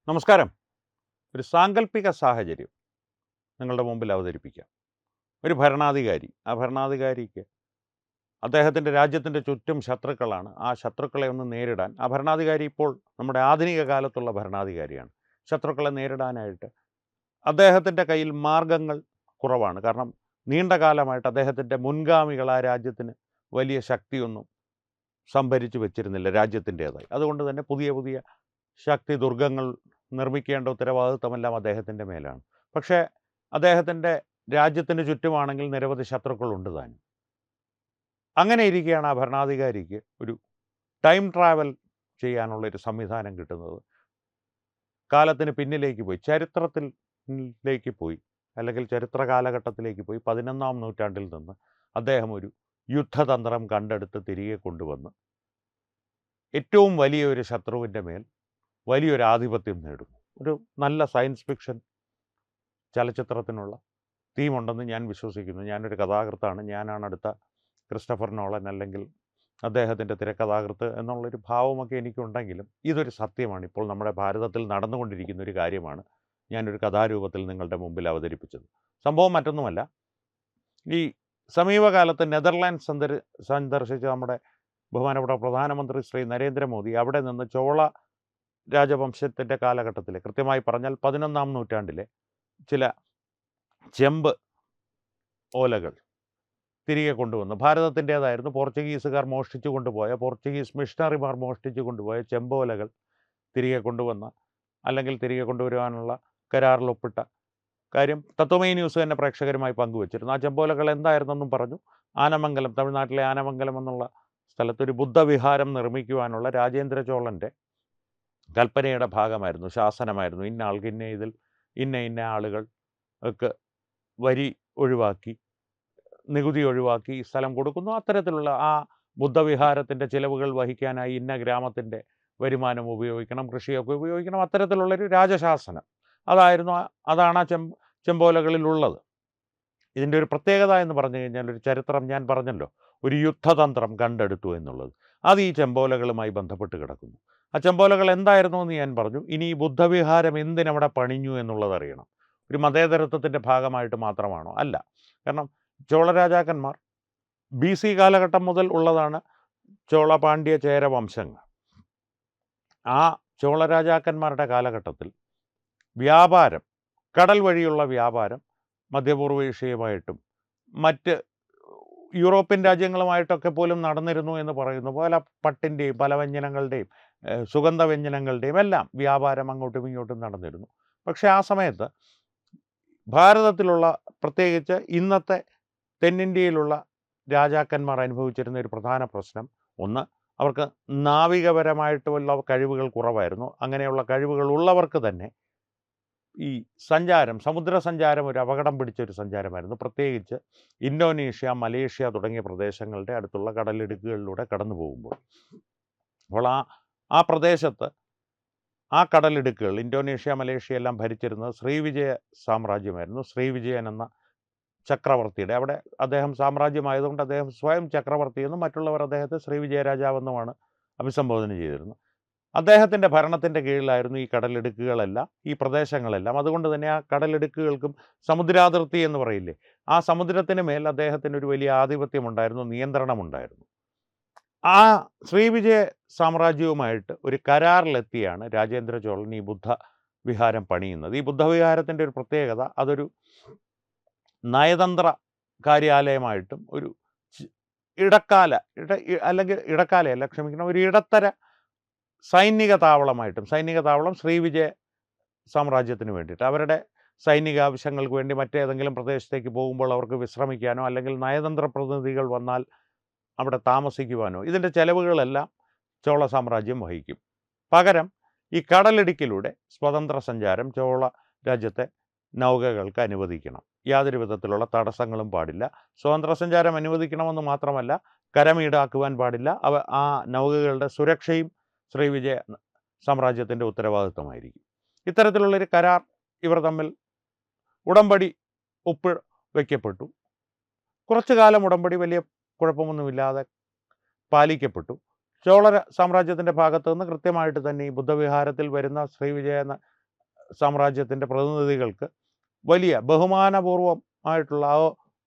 നമസ്കാരം. ഒരു സാങ്കല്പിക സാഹചര്യം നിങ്ങളുടെ മുമ്പിൽ അവതരിപ്പിക്കാം. ഒരു ഭരണാധികാരി, ആ ഭരണാധികാരിക്ക് അദ്ദേഹത്തിൻ്റെ രാജ്യത്തിൻ്റെ ചുറ്റും ശത്രുക്കളാണ്. ആ ശത്രുക്കളെ ഒന്ന് നേരിടാൻ ആ ഭരണാധികാരി ഇപ്പോൾ നമ്മുടെ ആധുനിക കാലത്തുള്ള ഭരണാധികാരിയാണ്. ശത്രുക്കളെ നേരിടാനായിട്ട് അദ്ദേഹത്തിൻ്റെ കയ്യിൽ മാർഗങ്ങൾ കുറവാണ്. കാരണം നീണ്ട കാലമായിട്ട് അദ്ദേഹത്തിൻ്റെ മുൻഗാമികൾ ആ രാജ്യത്തിന് വലിയ ശക്തിയൊന്നും സംഭരിച്ചു വെച്ചിരുന്നില്ല രാജ്യത്തിൻ്റേതായി. അതുകൊണ്ട് തന്നെ പുതിയ പുതിയ ശക്തി ദുർഗങ്ങൾ നിർമ്മിക്കേണ്ട ഉത്തരവാദിത്വമെല്ലാം അദ്ദേഹത്തിൻ്റെ മേലാണ്. പക്ഷേ അദ്ദേഹത്തിൻ്റെ രാജ്യത്തിന് ചുറ്റുമാണെങ്കിൽ നിരവധി ശത്രുക്കളുണ്ട് താനും. അങ്ങനെ ഇരിക്കെയാണ് ആ ഭരണാധികാരിക്ക് ഒരു ടൈം ട്രാവൽ ചെയ്യാനുള്ളൊരു സംവിധാനം കിട്ടുന്നത്. കാലത്തിന് പിന്നിലേക്ക് പോയി, ചരിത്രത്തിലേക്ക് പോയി, അല്ലെങ്കിൽ ചരിത്ര കാലഘട്ടത്തിലേക്ക് പോയി 11-ാം നൂറ്റാണ്ടിൽ നിന്ന് അദ്ദേഹം ഒരു യുദ്ധതന്ത്രം കണ്ടെടുത്ത് തിരികെ കൊണ്ടുവന്ന് ഏറ്റവും വലിയൊരു ശത്രുവിൻ്റെ മേൽ വലിയൊരു ആധിപത്യം നേടുന്നു. ഒരു നല്ല സയൻസ് ഫിക്ഷൻ ചലച്ചിത്രത്തിനുള്ള തീമുണ്ടെന്ന് ഞാൻ വിശ്വസിക്കുന്നു. ഞാനൊരു കഥാകൃത്താണ്. ഞാനാണ് അടുത്ത ക്രിസ്റ്റഫർ നോളൻ അല്ലെങ്കിൽ അദ്ദേഹത്തിൻ്റെ തിരക്കഥാകൃത്ത് എന്നുള്ളൊരു ഭാവമൊക്കെ എനിക്കുണ്ടെങ്കിലും ഇതൊരു സത്യമാണ്. ഇപ്പോൾ നമ്മുടെ ഭാരതത്തിൽ നടന്നുകൊണ്ടിരിക്കുന്ന ഒരു കാര്യമാണ് ഞാനൊരു കഥാരൂപത്തിൽ നിങ്ങളുടെ മുമ്പിൽ അവതരിപ്പിച്ചത്. സംഭവം മറ്റൊന്നുമല്ല, ഈ സമീപകാലത്ത് നെതർലാൻഡ് സന്ദർശിച്ച നമ്മുടെ ബഹുമാനപ്പെട്ട പ്രധാനമന്ത്രി ശ്രീ നരേന്ദ്രമോദി അവിടെ നിന്ന് ചോള രാജവംശത്തിൻ്റെ കാലഘട്ടത്തിലെ, കൃത്യമായി പറഞ്ഞാൽ 11-ാം നൂറ്റാണ്ടിലെ ചില ചെമ്പ് ഓലകൾ തിരികെ കൊണ്ടുവന്നു. ഭാരതത്തിൻ്റേതായിരുന്നു. പോർച്ചുഗീസുകാർ മോഷ്ടിച്ചു കൊണ്ടുപോയ, പോർച്ചുഗീസ് മിഷണറിമാർ മോഷ്ടിച്ചു കൊണ്ടുപോയ ചെമ്പോലകൾ തിരികെ കൊണ്ടുവന്ന, അല്ലെങ്കിൽ തിരികെ കൊണ്ടുവരുവാനുള്ള കരാറിൽ ഒപ്പിട്ട കാര്യം തത്വമൈ ന്യൂസ് തന്നെ പ്രേക്ഷകരുമായി പങ്കുവച്ചിരുന്നു. ആ ചെമ്പോലകൾ എന്തായിരുന്നെന്നും പറഞ്ഞു. ആനമംഗലം, തമിഴ്നാട്ടിലെ ആനമംഗലം എന്നുള്ള സ്ഥലത്തൊരു ബുദ്ധവിഹാരം നിർമ്മിക്കുവാനുള്ള രാജേന്ദ്ര ചോളൻ്റെ കൽപ്പനയുടെ ഭാഗമായിരുന്നു, ശാസനമായിരുന്നു. ഇന്ന ആൾക്ക് ഇന്ന ആളുകൾക്ക് വരി ഒഴിവാക്കി, നികുതി ഒഴിവാക്കി ഈ സ്ഥലം കൊടുക്കുന്നു. അത്തരത്തിലുള്ള ആ ബുദ്ധവിഹാരത്തിൻ്റെ ചിലവുകൾ വഹിക്കാനായി ഇന്ന ഗ്രാമത്തിൻ്റെ വരുമാനം ഉപയോഗിക്കണം, കൃഷിയൊക്കെ ഉപയോഗിക്കണം, അത്തരത്തിലുള്ളൊരു രാജശാസനം അതാണ് ആ ചെമ്പോലകളിലുള്ളത്. ഇതിൻ്റെ ഒരു പ്രത്യേകത എന്ന് പറഞ്ഞു കഴിഞ്ഞാൽ, ഒരു ചരിത്രം ഞാൻ പറഞ്ഞല്ലോ, ഒരു യുദ്ധതന്ത്രം കണ്ടെടുത്തു എന്നുള്ളത്. അത് ഈ ചെമ്പോലകളുമായി ബന്ധപ്പെട്ട് കിടക്കുന്നു. ആ ചെമ്പോലകൾ എന്തായിരുന്നു എന്ന് ഞാൻ പറഞ്ഞു. ഇനി ഈ ബുദ്ധവിഹാരം എന്തിനവിടെ പണിഞ്ഞു എന്നുള്ളത് അറിയണം. ഒരു മതേതരത്വത്തിൻ്റെ ഭാഗമായിട്ട് മാത്രമാണോ? അല്ല. കാരണം ചോള രാജാക്കന്മാർ BC കാലഘട്ടം മുതൽ ഉള്ളതാണ് ചോള, പാണ്ഡ്യ, ചേര വംശങ്ങൾ. ആ ചോള രാജാക്കന്മാരുടെ കാലഘട്ടത്തിൽ വ്യാപാരം, കടൽ വഴിയുള്ള വ്യാപാരം മധ്യപൂർവേഷ്യയുമായിട്ടും മറ്റ് യൂറോപ്യൻ രാജ്യങ്ങളുമായിട്ടൊക്കെ പോലും നടന്നിരുന്നു എന്ന് പറയുന്നു. പല പട്ടിൻ്റെയും പലവ്യഞ്ജനങ്ങളുടെയും സുഗന്ധവ്യഞ്ജനങ്ങളുടെയും എല്ലാം വ്യാപാരം അങ്ങോട്ടും ഇങ്ങോട്ടും നടന്നിരുന്നു. പക്ഷേ ആ സമയത്ത് ഭാരതത്തിലുള്ള, പ്രത്യേകിച്ച് ഇന്നത്തെ തെന്നിന്ത്യയിലുള്ള രാജാക്കന്മാർ അനുഭവിച്ചിരുന്ന ഒരു പ്രധാന പ്രശ്നം, ഒന്ന്, അവർക്ക് നാവികപരമായിട്ടുള്ള കഴിവുകൾ കുറവായിരുന്നു. അങ്ങനെയുള്ള കഴിവുകൾ ഉള്ളവർക്ക് തന്നെ ഈ സമുദ്ര സഞ്ചാരം ഒരു അപകടം പിടിച്ചൊരു സഞ്ചാരമായിരുന്നു. പ്രത്യേകിച്ച് ഇന്തോനേഷ്യ, മലേഷ്യ തുടങ്ങിയ പ്രദേശങ്ങളുടെ അടുത്തുള്ള കടലിടുക്കുകളിലൂടെ കടന്നു പോകുമ്പോൾ. അപ്പോൾ ആ പ്രദേശത്ത് ആ കടലിടുക്കുകൾ, ഇന്തോനേഷ്യ, മലേഷ്യ എല്ലാം ഭരിച്ചിരുന്നത് ശ്രീവിജയ സാമ്രാജ്യമായിരുന്നു. ശ്രീവിജയൻ എന്ന ചക്രവർത്തിയുടെ, അവിടെ അദ്ദേഹം സാമ്രാജ്യമായതുകൊണ്ട് അദ്ദേഹം സ്വയം ചക്രവർത്തിയെന്നും മറ്റുള്ളവർ അദ്ദേഹത്തെ ശ്രീവിജയ രാജാവെന്നുമാണ് അഭിസംബോധന ചെയ്തിരുന്നത്. അദ്ദേഹത്തിൻ്റെ ഭരണത്തിൻ്റെ കീഴിലായിരുന്നു ഈ കടലിടുക്കുകളെല്ലാം, ഈ പ്രദേശങ്ങളെല്ലാം. അതുകൊണ്ട് തന്നെ ആ കടലിടുക്കുകൾക്കും സമുദ്രാതിർത്തി എന്ന് പറയില്ലേ, ആ സമുദ്രത്തിന് മേൽ അദ്ദേഹത്തിന് ഒരു വലിയ ആധിപത്യമുണ്ടായിരുന്നു, നിയന്ത്രണമുണ്ടായിരുന്നു. ആ ശ്രീവിജയ സാമ്രാജ്യവുമായിട്ട് ഒരു കരാറിലെത്തിയാണ് രാജേന്ദ്ര ചോളൻ ഈ ബുദ്ധവിഹാരം പണിയുന്നത്. ഈ ബുദ്ധവിഹാരത്തിൻ്റെ ഒരു പ്രത്യേകത, അതൊരു നയതന്ത്ര കാര്യാലയമായിട്ടും ഒരു ഒരു ഇടത്തര സൈനിക താവളം ശ്രീവിജയ സാമ്രാജ്യത്തിന് വേണ്ടിയിട്ട്, അവരുടെ സൈനിക ആവശ്യങ്ങൾക്ക് വേണ്ടി മറ്റേതെങ്കിലും പ്രദേശത്തേക്ക് പോകുമ്പോൾ അവർക്ക് വിശ്രമിക്കാനോ അല്ലെങ്കിൽ നയതന്ത്ര പ്രതിനിധികൾ വന്നാൽ അവിടെ താമസിക്കുവാനോ ഇതിൻ്റെ ചെലവുകളെല്ലാം ചോള സാമ്രാജ്യം വഹിക്കും. പകരം ഈ കടലിടുക്കിലൂടെ സ്വതന്ത്ര സഞ്ചാരം ചോള രാജ്യത്തെ നൗകകൾക്ക് അനുവദിക്കണം. യാതൊരു വിധത്തിലുള്ള തടസ്സങ്ങളും പാടില്ല. സ്വതന്ത്ര സഞ്ചാരം അനുവദിക്കണമെന്ന് മാത്രമല്ല, കരം ഈടാക്കുവാൻ പാടില്ല. ആ നൗകകളുടെ സുരക്ഷയും ശ്രീവിജയ സാമ്രാജ്യത്തിൻ്റെ ഉത്തരവാദിത്വമായിരിക്കും. ഇത്തരത്തിലുള്ളൊരു കരാർ ഇവർ തമ്മിൽ ഉടമ്പടി വയ്ക്കപ്പെട്ടു. കുറച്ചു കാലം ഉടമ്പടി വലിയ കുഴപ്പമൊന്നുമില്ലാതെ പാലിക്കപ്പെട്ടു. ചോള സാമ്രാജ്യത്തിൻ്റെ ഭാഗത്തു നിന്ന് കൃത്യമായിട്ട് തന്നെ ഈ ബുദ്ധവിഹാരത്തിൽ വരുന്ന ശ്രീവിജയ സാമ്രാജ്യത്തിൻ്റെ പ്രതിനിധികൾക്ക് വലിയ ബഹുമാനപൂർവമായിട്ടുള്ള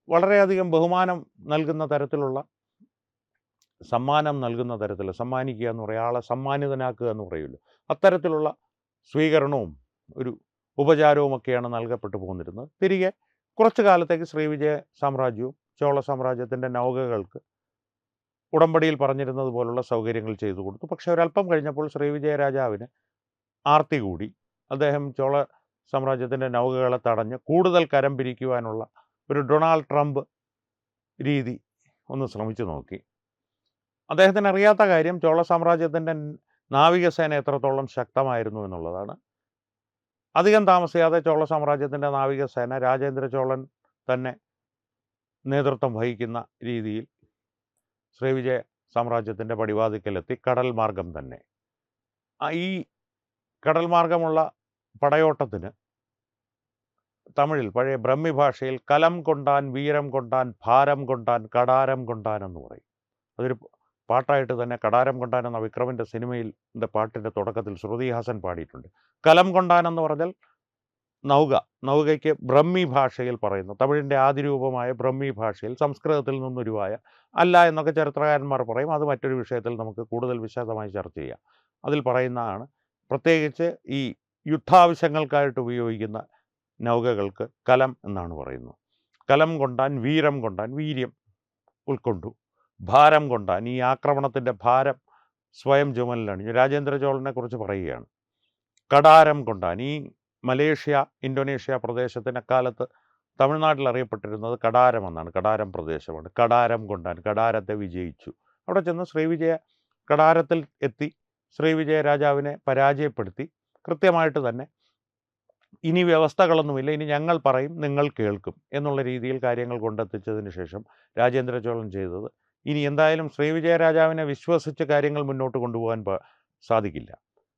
വളരെയധികം ബഹുമാനം നൽകുന്ന തരത്തിലുള്ള സമ്മാനം നൽകുന്ന തരത്തിൽ സമ്മാനിക്കുക എന്ന് പറയുക, ആളെ സമ്മാനിതനാക്കുക എന്ന് പറയുമല്ലോ, അത്തരത്തിലുള്ള സ്വീകരണവും ഒരു ഉപചാരവുമൊക്കെയാണ് നൽകപ്പെട്ടു പോന്നിരുന്നത്. തിരികെ കുറച്ചു കാലത്തേക്ക് ശ്രീവിജയ സാമ്രാജ്യവും ചോള സാമ്രാജ്യത്തിൻ്റെ നൗകകൾക്ക് ഉടമ്പടിയിൽ പറഞ്ഞിരുന്നത് പോലുള്ള സൗകര്യങ്ങൾ ചെയ്തു കൊടുത്തു. പക്ഷേ ഒരല്പം കഴിഞ്ഞപ്പോൾ ശ്രീവിജയ രാജാവിന് ആർത്തി കൂടി. അദ്ദേഹം ചോള സാമ്രാജ്യത്തിൻ്റെ നൗകകളെ തടഞ്ഞ് കൂടുതൽ കരം പിരിക്കുവാനുള്ള ഒരു ഡൊണാൾഡ് ട്രംപ് രീതി ഒന്ന് ശ്രമിച്ചു നോക്കി. അദ്ദേഹത്തിന് അറിയാത്ത കാര്യം ചോള സാമ്രാജ്യത്തിൻ്റെ നാവികസേന എത്രത്തോളം ശക്തമായിരുന്നു എന്നുള്ളതാണ്. അധികം താമസിയാതെ ചോള സാമ്രാജ്യത്തിൻ്റെ നാവികസേന രാജേന്ദ്ര ചോളൻ തന്നെ നേതൃത്വം വഹിക്കുന്ന രീതിയിൽ ശ്രീവിജയ സാമ്രാജ്യത്തിൻ്റെ പടിവാതിക്കലെത്തി. കടൽ മാർഗം തന്നെ. ഈ കടൽ മാർഗമുള്ള പടയോട്ടത്തിന് തമിഴിൽ പഴയ ബ്രഹ്മി ഭാഷയിൽ കലം കൊണ്ടാൻ, വീരം കൊണ്ടാൻ, ഭാരം കൊണ്ടാൻ, കടാരം കൊണ്ടാൻ എന്ന് പറയും. അതൊരു പാട്ടായിട്ട് തന്നെ കടാരം കൊണ്ടാൻ എന്ന വിക്രമിൻ്റെ സിനിമയിൽ പാട്ടിൻ്റെ തുടക്കത്തിൽ ശ്രുതി ഹാസൻ പാടിയിട്ടുണ്ട്. കലം കൊണ്ടാൻ എന്ന് പറഞ്ഞാൽ നൗകയ്ക്ക് ബ്രഹ്മി ഭാഷയിൽ പറയുന്നു, തമിഴിൻ്റെ ആദിരൂപമായ ബ്രഹ്മി ഭാഷയിൽ സംസ്കൃതത്തിൽ നിന്നുരുവായ അല്ല എന്നൊക്കെ ചരിത്രകാരന്മാർ പറയും. അത് മറ്റൊരു വിഷയത്തിൽ നമുക്ക് കൂടുതൽ വിശദമായി ചർച്ച ചെയ്യാം. അതിൽ പറയുന്നതാണ് പ്രത്യേകിച്ച് ഈ യുദ്ധാവശ്യങ്ങൾക്കായിട്ട് ഉപയോഗിക്കുന്ന നൗകകൾക്ക് കലം എന്നാണ് പറയുന്നത്. കലം കൊണ്ടാൻ, വീരം കൊണ്ടാൻ, വീര്യം ഉൾക്കൊണ്ടു, ഭാരം കൊണ്ടാൻ, ഈ ആക്രമണത്തിൻ്റെ ഭാരം സ്വയം ചുമലിലണിഞ്ഞു. രാജേന്ദ്ര ചോളനെ കുറിച്ച് പറയുകയാണ്. കടാരം കൊണ്ടാൻ, ഈ മലേഷ്യ, ഇന്തോനേഷ്യ പ്രദേശത്തിന് അക്കാലത്ത് തമിഴ്നാട്ടിൽ അറിയപ്പെട്ടിരുന്നത് കടാരം എന്നാണ്. കടാരം പ്രദേശമാണ്. കടാരം കൊണ്ടാൻ, കടാരത്തെ വിജയിച്ചു. അവിടെ ചെന്ന് ശ്രീവിജയ കടാരത്തിൽ എത്തി ശ്രീവിജയ രാജാവിനെ പരാജയപ്പെടുത്തി കൃത്യമായിട്ട് തന്നെ ഇനി വ്യവസ്ഥകളൊന്നുമില്ല, ഇനി ഞങ്ങൾ പറയും നിങ്ങൾ കേൾക്കും എന്നുള്ള രീതിയിൽ കാര്യങ്ങൾ കൊണ്ടെത്തിച്ചതിന് ശേഷം രാജേന്ദ്ര ചോളൻ ചെയ്തത്, ഇനി എന്തായാലും ശ്രീവിജയ രാജാവിനെ വിശ്വസിച്ച് കാര്യങ്ങൾ മുന്നോട്ട് കൊണ്ടുപോകാൻ സാധിക്കില്ല.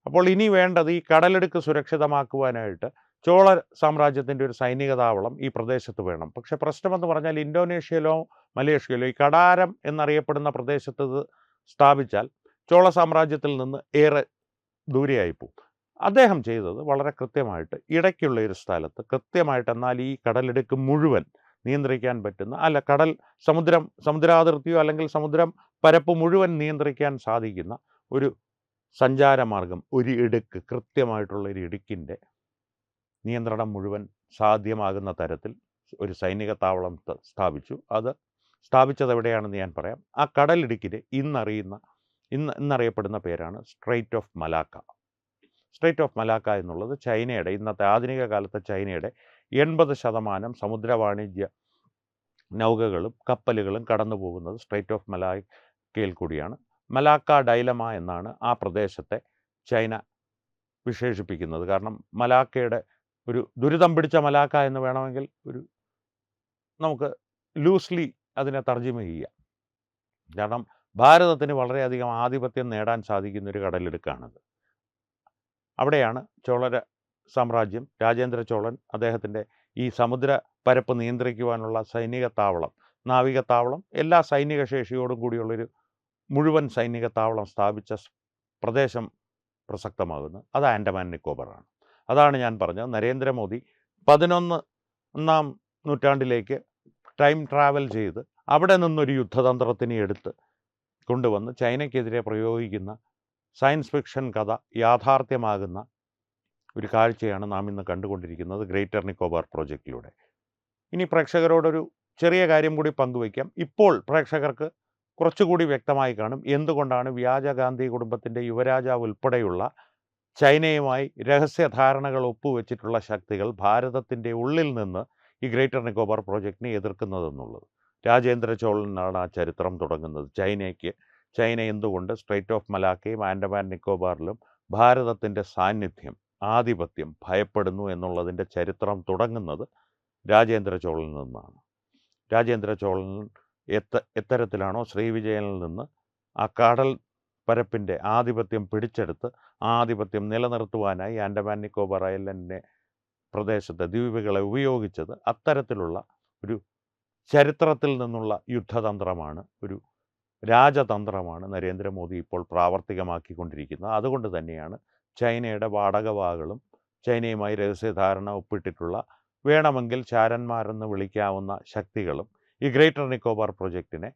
അപ്പോൾ ഇനി വേണ്ടത് ഈ കടലെടുക്ക് സുരക്ഷിതമാക്കുവാനായിട്ട് ചോള സാമ്രാജ്യത്തിൻ്റെ ഒരു സൈനിക താവളം ഈ പ്രദേശത്ത് വേണം. പക്ഷേ പ്രശ്നമെന്ന് പറഞ്ഞാൽ ഇന്തോനേഷ്യയിലോ മലേഷ്യയിലോ ഈ കടാരം എന്നറിയപ്പെടുന്ന പ്രദേശത്ത് ഇത് സ്ഥാപിച്ചാൽ ചോള സാമ്രാജ്യത്തിൽ നിന്ന് ഏറെ ദൂരെയായിപ്പോവും. അദ്ദേഹം ചെയ്തത് വളരെ കൃത്യമായിട്ട് ഇടയ്ക്കുള്ള ഒരു സ്ഥലത്ത് കൃത്യമായിട്ട്, എന്നാൽ ഈ കടലെടുക്ക് മുഴുവൻ നിയന്ത്രിക്കാൻ പറ്റുന്ന, സമുദ്രാതിർത്തിയോ അല്ലെങ്കിൽ സമുദ്രം പരപ്പ് മുഴുവൻ നിയന്ത്രിക്കാൻ സാധിക്കുന്ന ഒരു സഞ്ചാരമാർഗം, ഒരു ഇടുക്ക്, കൃത്യമായിട്ടുള്ള ഒരു ഇടുക്കിൻ്റെ നിയന്ത്രണം മുഴുവൻ സാധ്യമാകുന്ന തരത്തിൽ ഒരു സൈനിക താവളം സ്ഥാപിച്ചു. അത് സ്ഥാപിച്ചത് എവിടെയാണെന്ന് ഞാൻ പറയാം. ആ കടലിടുക്കിന് ഇന്നറിയപ്പെടുന്ന പേരാണ് straight of Malacca. Straight of Malacca എന്നുള്ളത് ചൈനയുടെ, ഇന്നത്തെ ആധുനിക കാലത്തെ ചൈനയുടെ 80% സമുദ്ര വാണിജ്യ നൗകകളും കപ്പലുകളും കടന്നു പോകുന്നത് സ്ട്രെയ്റ്റ് ഓഫ് മലാക്കയിൽ കൂടിയാണ്. മലാക്ക ഡൈലമ എന്നാണ് ആ പ്രദേശത്തെ ചൈന വിശേഷിപ്പിക്കുന്നത്. കാരണം മലാക്കയുടെ ഒരു ദുരിതം പിടിച്ച മലാക്ക എന്ന് വേണമെങ്കിൽ നമുക്ക് ലൂസ്ലി അതിനെ തർജ്ജിമ ചെയ്യാം. കാരണം ഭാരതത്തിന് വളരെയധികം ആധിപത്യം നേടാൻ സാധിക്കുന്നൊരു കടലിടുക്കാണത്. അവിടെയാണ് ചോള സാമ്രാജ്യം, രാജേന്ദ്ര ചോളൻ അദ്ദേഹത്തിൻ്റെ ഈ സമുദ്ര പരപ്പ് നിയന്ത്രിക്കുവാനുള്ള സൈനിക താവളം, നാവിക താവളം, എല്ലാ സൈനിക ശേഷിയോടും കൂടിയുള്ളൊരു മുഴുവൻ സൈനിക താവളം സ്ഥാപിച്ച പ്രദേശം പ്രസക്തമാകുന്നത്. അത് ആൻഡമാൻ നിക്കോബറാണ്. അതാണ് ഞാൻ പറഞ്ഞത്, നരേന്ദ്രമോദി 11-ാം നൂറ്റാണ്ടിലേക്ക് ടൈം ട്രാവൽ ചെയ്ത് അവിടെ നിന്നൊരു യുദ്ധതന്ത്രത്തിനെ എടുത്ത് കൊണ്ടുവന്ന് ചൈനയ്ക്കെതിരെ പ്രയോഗിക്കുന്ന സയൻസ് ഫിക്ഷൻ കഥ യാഥാർത്ഥ്യമാകുന്ന ഒരു കാഴ്ചയാണ് നാം ഇന്ന് കണ്ടുകൊണ്ടിരിക്കുന്നത് ഗ്രേറ്റർ നിക്കോബാർ പ്രോജക്റ്റിലൂടെ. ഇനി പ്രേക്ഷകരോടൊരു ചെറിയ കാര്യം കൂടി പങ്കുവയ്ക്കാം. ഇപ്പോൾ പ്രേക്ഷകർക്ക് കുറച്ചുകൂടി വ്യക്തമായി കാണും എന്തുകൊണ്ടാണ് വ്യാജ ഗാന്ധി കുടുംബത്തിൻ്റെ യുവരാജാവ് ഉൾപ്പെടെയുള്ള ചൈനയുമായി രഹസ്യധാരണകൾ ഒപ്പുവെച്ചിട്ടുള്ള ശക്തികൾ ഭാരതത്തിൻ്റെ ഉള്ളിൽ നിന്ന് ഈ ഗ്രേറ്റർ നിക്കോബാർ പ്രോജക്റ്റിനെ എതിർക്കുന്നതെന്നുള്ളത്. രാജേന്ദ്ര ചോളനാണ് ആ ചരിത്രം തുടങ്ങുന്നത്. ചൈന എന്തുകൊണ്ട് സ്ട്രെയ്റ്റ് ഓഫ് മലാക്കയും ആൻഡമാൻ നിക്കോബാറിലും ഭാരതത്തിൻ്റെ സാന്നിധ്യം, ആധിപത്യം ഭയപ്പെടുന്നു എന്നുള്ളതിൻ്റെ ചരിത്രം തുടങ്ങുന്നത് രാജേന്ദ്ര ചോളനിൽ നിന്നാണ്. രാജേന്ദ്ര ചോളൻ എത്തരത്തിലാണോ ശ്രീവിജയനിൽ നിന്ന് ആ കടൽ പരപ്പിൻ്റെ ആധിപത്യം പിടിച്ചെടുത്ത് ആധിപത്യം നിലനിർത്തുവാനായി ആൻഡമാൻ നിക്കോബാർ ഐലൻഡിനെ പ്രദേശത്തെ ദ്വീപുകളെ ഉപയോഗിച്ചത്, അത്തരത്തിലുള്ള ഒരു ചരിത്രത്തിൽ നിന്നുള്ള യുദ്ധതന്ത്രമാണ്, ഒരു രാജതന്ത്രമാണ് നരേന്ദ്രമോദി ഇപ്പോൾ പ്രാവർത്തികമാക്കിക്കൊണ്ടിരിക്കുന്നത്. അതുകൊണ്ട് തന്നെയാണ് ചൈനയുടെ വാടകവാകളും ചൈനയുമായി രഹസ്യധാരണ ഒപ്പിട്ടിട്ടുള്ള വേണമെങ്കിൽ ചാരന്മാരെന്ന് വിളിക്കാവുന്ന ശക്തികളും ഈ ഗ്രേറ്റർ നിക്കോബാർ പ്രൊജക്റ്റിനെ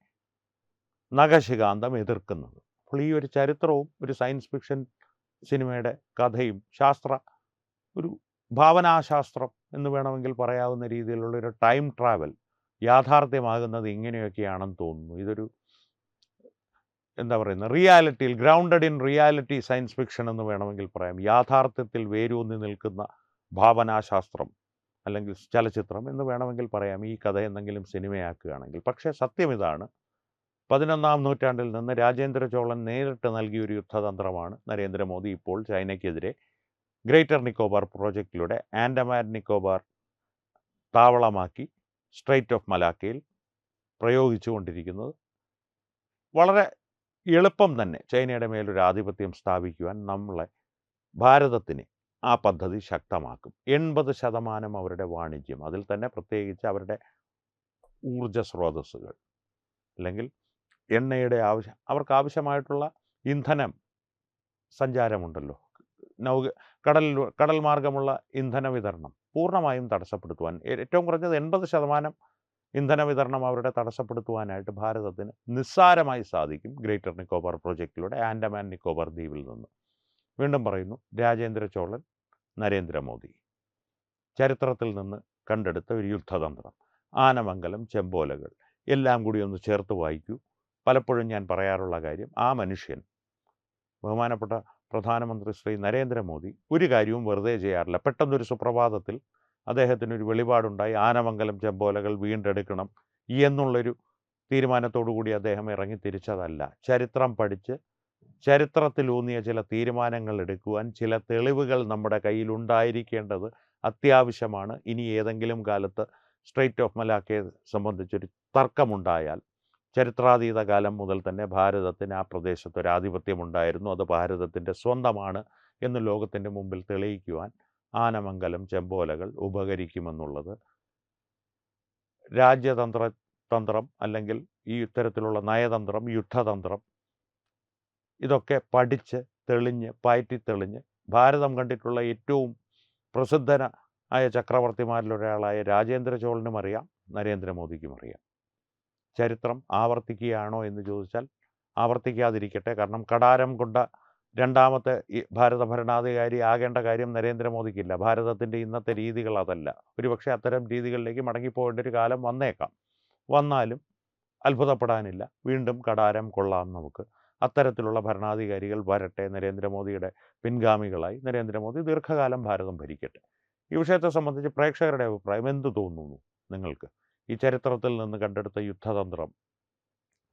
നഖശികാന്തം എതിർക്കുന്നത്. അപ്പോൾ ഈ ഒരു ചരിത്രവും ഒരു സയൻസ് ഫിക്ഷൻ സിനിമയുടെ കഥയും ഒരു ഭാവനാശാസ്ത്രം എന്ന് വേണമെങ്കിൽ പറയാവുന്ന രീതിയിലുള്ള ഒരു ടൈം ട്രാവൽ യാഥാർത്ഥ്യമാകുന്നത് ഇങ്ങനെയൊക്കെയാണെന്ന് തോന്നുന്നു. ഇതൊരു റിയാലിറ്റിയിൽ grounded in reality science fiction എന്ന് വേണമെങ്കിൽ പറയാം. യാഥാർത്ഥ്യത്തിൽ വേരൂന്നി നിൽക്കുന്ന ഭാവനാശാസ്ത്രം അല്ലെങ്കിൽ ചലച്ചിത്രം എന്ന് വേണമെങ്കിൽ പറയാം ഈ കഥ എന്തെങ്കിലും സിനിമയാക്കുകയാണെങ്കിൽ. പക്ഷേ സത്യം ഇതാണ്, 11ാം നൂറ്റാണ്ടിൽ നിന്ന് രാജേന്ദ്ര ചോളൻ നേരിട്ട് നൽകിയ ഒരു യുദ്ധതന്ത്രമാണ് നരേന്ദ്രമോദി ഇപ്പോൾ ചൈനയ്ക്കെതിരെ ഗ്രേറ്റർ നിക്കോബാർ പ്രോജക്റ്റിലൂടെ ആൻഡമാൻ നിക്കോബാർ താവളമാക്കി സ്ട്രെയ്റ്റ് ഓഫ് മലാക്കയിൽ പ്രയോഗിച്ചുകൊണ്ടിരിക്കുന്നത്. വളരെ എളുപ്പം തന്നെ ചൈനയുടെ മേലൊരു ആധിപത്യം സ്ഥാപിക്കുവാൻ ഭാരതത്തിന് ആ പദ്ധതി ശക്തമാക്കും. 80% അവരുടെ വാണിജ്യം, അതിൽ തന്നെ പ്രത്യേകിച്ച് അവരുടെ ഊർജ സ്രോതസ്സുകൾ അല്ലെങ്കിൽ എണ്ണയുടെ അവർക്ക് ആവശ്യമായിട്ടുള്ള ഇന്ധനം സഞ്ചാരമുണ്ടല്ലോ, കടൽ മാർഗമുള്ള ഇന്ധന വിതരണം പൂർണ്ണമായും തടസ്സപ്പെടുത്തുവാൻ, ഏറ്റവും കുറഞ്ഞത് 80% ഇന്ധന വിതരണം അവരുടെ തടസ്സപ്പെടുത്തുവാനായിട്ട് ഭാരതത്തിന് നിസ്സാരമായി സാധിക്കും ഗ്രേറ്റർ നിക്കോബാർ പ്രോജക്റ്റിലൂടെ ആൻഡമാൻ നിക്കോബാർ ദ്വീപിൽ നിന്ന്. വീണ്ടും പറയുന്നു, രാജേന്ദ്ര ചോളൻ, നരേന്ദ്രമോദി ചരിത്രത്തിൽ നിന്ന് കണ്ടെടുത്ത ഒരു യുദ്ധതന്ത്രം, ആനമംഗലം, ചെമ്പോലകൾ എല്ലാം കൂടി ഒന്ന് ചേർത്ത് വായിക്കൂ. പലപ്പോഴും ഞാൻ പറയാറുള്ള കാര്യം, ആ മനുഷ്യൻ, ബഹുമാനപ്പെട്ട പ്രധാനമന്ത്രി ശ്രീ നരേന്ദ്രമോദി ഒരു കാര്യവും വെറുതെ ചെയ്യാറില്ല. പെട്ടെന്നൊരു സുപ്രഭാതത്തിൽ അദ്ദേഹത്തിനൊരു വെളിപാടുണ്ടായി, ആനമംഗലം, ചെമ്പോലകൾ വീണ്ടെടുക്കണം എന്നുള്ളൊരു തീരുമാനത്തോടു കൂടി അദ്ദേഹം ഇറങ്ങി തിരിച്ചതല്ല. ചരിത്രം പഠിച്ച് ചരിത്രത്തിലൂന്നിയ ചില തീരുമാനങ്ങൾ എടുക്കുവാൻ ചില തെളിവുകൾ നമ്മുടെ കയ്യിലുണ്ടായിരിക്കേണ്ടത് അത്യാവശ്യമാണ്. ഇനി ഏതെങ്കിലും കാലത്ത് സ്ട്രെയ്റ്റ് ഓഫ് മലാക്കയെ സംബന്ധിച്ചൊരു തർക്കമുണ്ടായാൽ, ചരിത്രാതീത കാലം മുതൽ തന്നെ ഭാരതത്തിന് ആ പ്രദേശത്തൊരാധിപത്യമുണ്ടായിരുന്നു, അത് ഭാരതത്തിൻ്റെ സ്വന്തമാണ് എന്ന് ലോകത്തിൻ്റെ മുമ്പിൽ തെളിയിക്കുവാൻ ആനമംഗലം, ചെമ്പോലകൾ ഉപകരിക്കുമെന്നുള്ളത് തന്ത്രം അല്ലെങ്കിൽ ഈ ഇത്തരത്തിലുള്ള നയതന്ത്രം, യുദ്ധതന്ത്രം ഇതൊക്കെ പഠിച്ച് തെളിഞ്ഞ് ഭാരതം കണ്ടിട്ടുള്ള ഏറ്റവും പ്രസിദ്ധനായ ചക്രവർത്തിമാരിലൊരാളായ രാജേന്ദ്ര ചോളനും അറിയാം, നരേന്ദ്രമോദിക്കും അറിയാം. ചരിത്രം ആവർത്തിക്കുകയാണോ എന്ന് ചോദിച്ചാൽ ആവർത്തിക്കാതിരിക്കട്ടെ. കാരണം കടാരം കൊണ്ട രണ്ടാമത്തെ ഭാരത ഭരണാധികാരി ആകേണ്ട കാര്യം നരേന്ദ്രമോദിക്കില്ല. ഭാരതത്തിൻ്റെ ഇന്നത്തെ രീതികൾ അതല്ല. ഒരുപക്ഷെ അത്തരം രീതികളിലേക്ക് മടങ്ങിപ്പോകേണ്ട ഒരു കാലം വന്നേക്കാം. വന്നാലും അത്ഭുതപ്പെടാനില്ല, വീണ്ടും കടാരം കൊള്ളാം നമുക്ക്. അത്തരത്തിലുള്ള ഭരണാധികാരികൾ വരട്ടെ, നരേന്ദ്രമോദിയുടെ പിൻഗാമികളായി നരേന്ദ്രമോദി ദീർഘകാലം ഭാരതം ഭരിക്കട്ടെ. ഈ വിഷയത്തെ സംബന്ധിച്ച് പ്രേക്ഷകരുടെ അഭിപ്രായം എന്ത് തോന്നുന്നു നിങ്ങൾക്ക്? ഈ ചരിത്രത്തിൽ നിന്ന് കണ്ടെടുത്ത യുദ്ധതന്ത്രം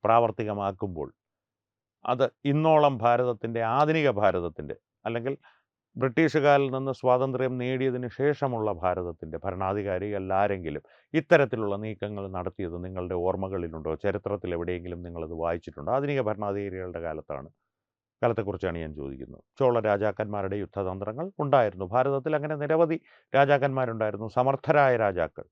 പ്രാവർത്തികമാക്കുമ്പോൾ അത് ഇന്നോളം ആധുനിക ഭാരതത്തിൻ്റെ അല്ലെങ്കിൽ ബ്രിട്ടീഷുകാരിൽ നിന്ന് സ്വാതന്ത്ര്യം നേടിയതിന് ശേഷമുള്ള ഭാരതത്തിൻ്റെ ഭരണാധികാരികൾ ആരെങ്കിലും ഇത്തരത്തിലുള്ള നീക്കങ്ങൾ നടത്തിയത് നിങ്ങളുടെ ഓർമ്മകളിലുണ്ടോ? ചരിത്രത്തിൽ എവിടെയെങ്കിലും നിങ്ങളത് വായിച്ചിട്ടുണ്ടോ? ആധുനിക ഭരണാധികാരികളുടെ കാലത്തെക്കുറിച്ചാണ് ഞാൻ ചോദിക്കുന്നത്. ചോള രാജാക്കന്മാരുടെ യുദ്ധതന്ത്രങ്ങൾ ഉണ്ടായിരുന്നു ഭാരതത്തിൽ. അങ്ങനെ നിരവധി രാജാക്കന്മാരുണ്ടായിരുന്നു, സമർത്ഥരായ രാജാക്കൾ,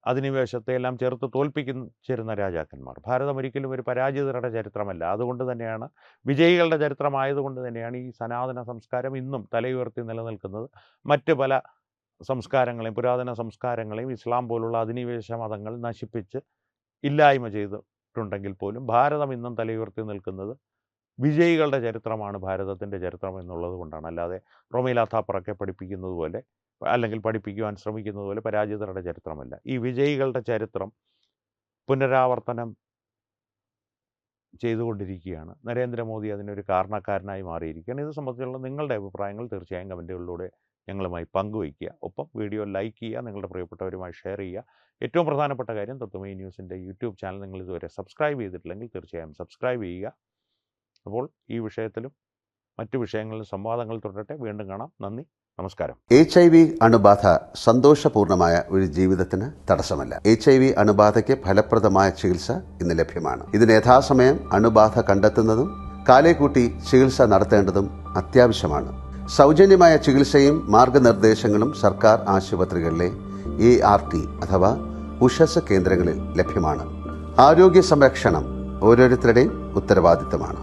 അധിനിവേശത്തെ എല്ലാം ചേർത്ത് തോൽപ്പിച്ചിരുന്ന രാജാക്കന്മാർ. ഭാരതം ഒരിക്കലും ഒരു പരാജിതരുടെ ചരിത്രമല്ല. അതുകൊണ്ട് തന്നെയാണ്, വിജയികളുടെ ചരിത്രമായതുകൊണ്ട് തന്നെയാണ് ഈ സനാതന സംസ്കാരം ഇന്നും തലയുയർത്തി നിലനിൽക്കുന്നത്. മറ്റ് പല സംസ്കാരങ്ങളെയും, പുരാതന സംസ്കാരങ്ങളെയും ഇസ്ലാം പോലുള്ള അധിനിവേശ മതങ്ങൾ നശിപ്പിച്ച് ഇല്ലായ്മ ചെയ്തിട്ടുണ്ടെങ്കിൽ പോലും ഭാരതം ഇന്നും തലയുയർത്തി നിൽക്കുന്നത് വിജയികളുടെ ചരിത്രമാണ് ഭാരതത്തിൻ്റെ ചരിത്രം എന്നുള്ളത് കൊണ്ടാണ്. അല്ലാതെ റോമീല താപ്പറൊക്കെ പഠിപ്പിക്കുന്നത് പോലെ അല്ലെങ്കിൽ പഠിപ്പിക്കുവാൻ ശ്രമിക്കുന്നത് പോലെ പരാജിതരുടെ ചരിത്രമല്ല. ഈ വിജയികളുടെ ചരിത്രം പുനരാവർത്തനം ചെയ്തുകൊണ്ടിരിക്കുകയാണ്. നരേന്ദ്രമോദി അതിനൊരു കാരണക്കാരനായി മാറിയിരിക്കുകയാണ്. ഇത് സംബന്ധിച്ചുള്ള നിങ്ങളുടെ അഭിപ്രായങ്ങൾ തീർച്ചയായും കമൻറ്റുകളിലൂടെ ഞങ്ങളുമായി പങ്കുവയ്ക്കുക. ഒപ്പം വീഡിയോ ലൈക്ക് ചെയ്യുക, നിങ്ങളുടെ പ്രിയപ്പെട്ടവരുമായി ഷെയർ ചെയ്യുക. ഏറ്റവും പ്രധാനപ്പെട്ട കാര്യം, തത്വമയി ന്യൂസിൻ്റെ യൂട്യൂബ് ചാനൽ നിങ്ങൾ ഇതുവരെ സബ്സ്ക്രൈബ് ചെയ്തിട്ടില്ലെങ്കിൽ തീർച്ചയായും സബ്സ്ക്രൈബ് ചെയ്യുക. അപ്പോൾ ഈ വിഷയത്തിലും മറ്റു വിഷയങ്ങളിലും സംവാദങ്ങൾ തുടരട്ടെ. വീണ്ടും കാണാം. നന്ദി, നമസ്കാരം. HIV അണുബാധ സന്തോഷപൂർണമായ ഒരു ജീവിതത്തിന് തടസ്സമല്ല. HIV അണുബാധയ്ക്ക് ഫലപ്രദമായ ചികിത്സ ഇന്ന് ലഭ്യമാണ്. ഇതിന് യഥാസമയം അണുബാധ കണ്ടെത്തുന്നതും കാലേക്കൂട്ടി ചികിത്സ നടത്തേണ്ടതും അത്യാവശ്യമാണ്. സൗജന്യമായ ചികിത്സയും മാർഗനിർദ്ദേശങ്ങളും സർക്കാർ ആശുപത്രികളിലെ ART അഥവാ ഉഷസ് കേന്ദ്രങ്ങളിൽ ലഭ്യമാണ്. ആരോഗ്യ സംരക്ഷണം ഓരോരുത്തരുടെയും ഉത്തരവാദിത്തമാണ്.